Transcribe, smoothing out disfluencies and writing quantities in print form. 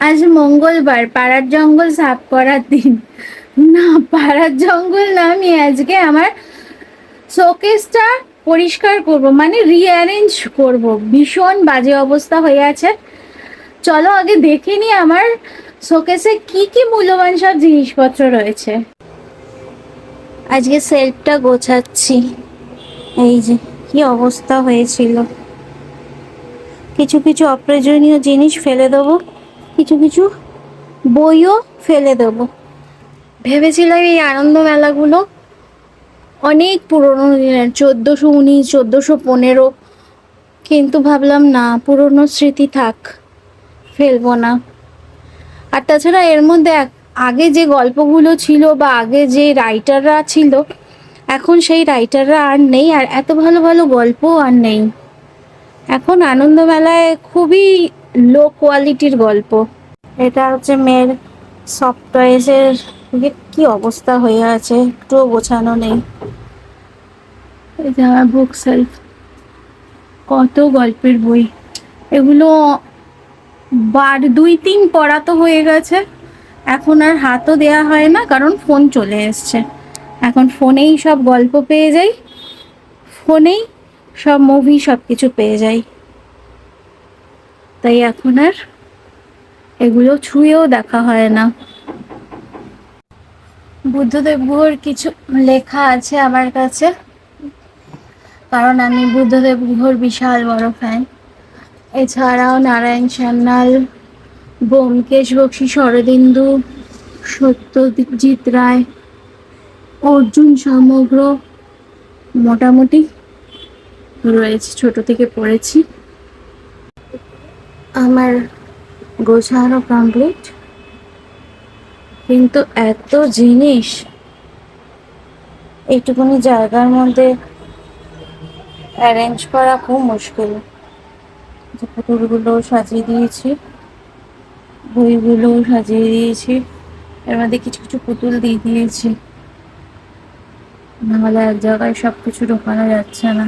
আজ মঙ্গলবার, পাড়ার জঙ্গল সাফ করার দিন। না, পাড়ার জঙ্গল না, আমি আজকে আমার শোকেসটা পরিষ্কার করব, মানে রিঅ্যারেঞ্জ করব। ভীষণ বাজে অবস্থা হয়ে আছে। চলো আগে দেখে নি আমার শোকেসে কি কি মূল্যবান সব জিনিসপত্র রয়েছে। আজকে সেলফটা গোছাচ্ছি। এই যে কি অবস্থা হয়েছিল। কিছু কিছু অপ্রয়োজনীয় জিনিস ফেলে দেবো, কিছু কিছু বইও ফেলে দেবো। ভেবেছিলাম এই আনন্দ মেলাগুলো অনেক পুরোনো দিনের, 1419, 1415, কিন্তু ভাবলাম না, পুরোনো স্মৃতি থাক, ফেলবো না। আর তাছাড়া এর মধ্যে আগে যে গল্পগুলো ছিল বা আগে যে রাইটাররা ছিল, এখন সেই রাইটাররা আর নেই, আর এত ভালো ভালো গল্পও আর নেই। এখন আনন্দমেলায় খুবই লো কোয়ালিটির গল্প। এটা হচ্ছে মেয়ের সফট টয়েসের, কি অবস্থা হয়ে আছে, একটুও গোছানো নেই। এই যে আমার বুক সেলফ, কত গল্পের বই। এগুলো 2-3 পড়া তো হয়ে গেছে, এখন আর হাতও দেয়া হয় না, কারণ ফোন চলে এসছে। এখন ফোনেই সব গল্প পেয়ে যাই, ফোনেই সব মুভি, সব কিছু পেয়ে যাই। তাই এখন আর এগুলো ছুঁয়েও দেখা হয় না। বুদ্ধদেব গুহর কিছু লেখা আছে আমার কাছে, কারণ আমি বুদ্ধদেব গুহর বিশাল বড় ফ্যান। এছাড়াও নারায়ণ সান্যাল, ব্যোমকেশ বক্সী, শরদিন্দু, সত্যজিৎ রায়, অর্জুন সমগ্র, মোটামুটি রয়েছে, ছোট থেকে পড়েছি। আমার গোছানো কমপ্লিট, কিন্তু এত জিনিস এইটুকুনি জায়গার মধ্যে অ্যারেঞ্জ করা খুব মুশকিল। যে পুতুলগুলো সাজিয়ে দিয়েছি, বইগুলো সাজিয়ে দিয়েছি, এর মধ্যে কিছু কিছু পুতুল দিয়ে দিয়েছি, নাহলে এক জায়গায় সব কিছু ঢোকানো যাচ্ছে না।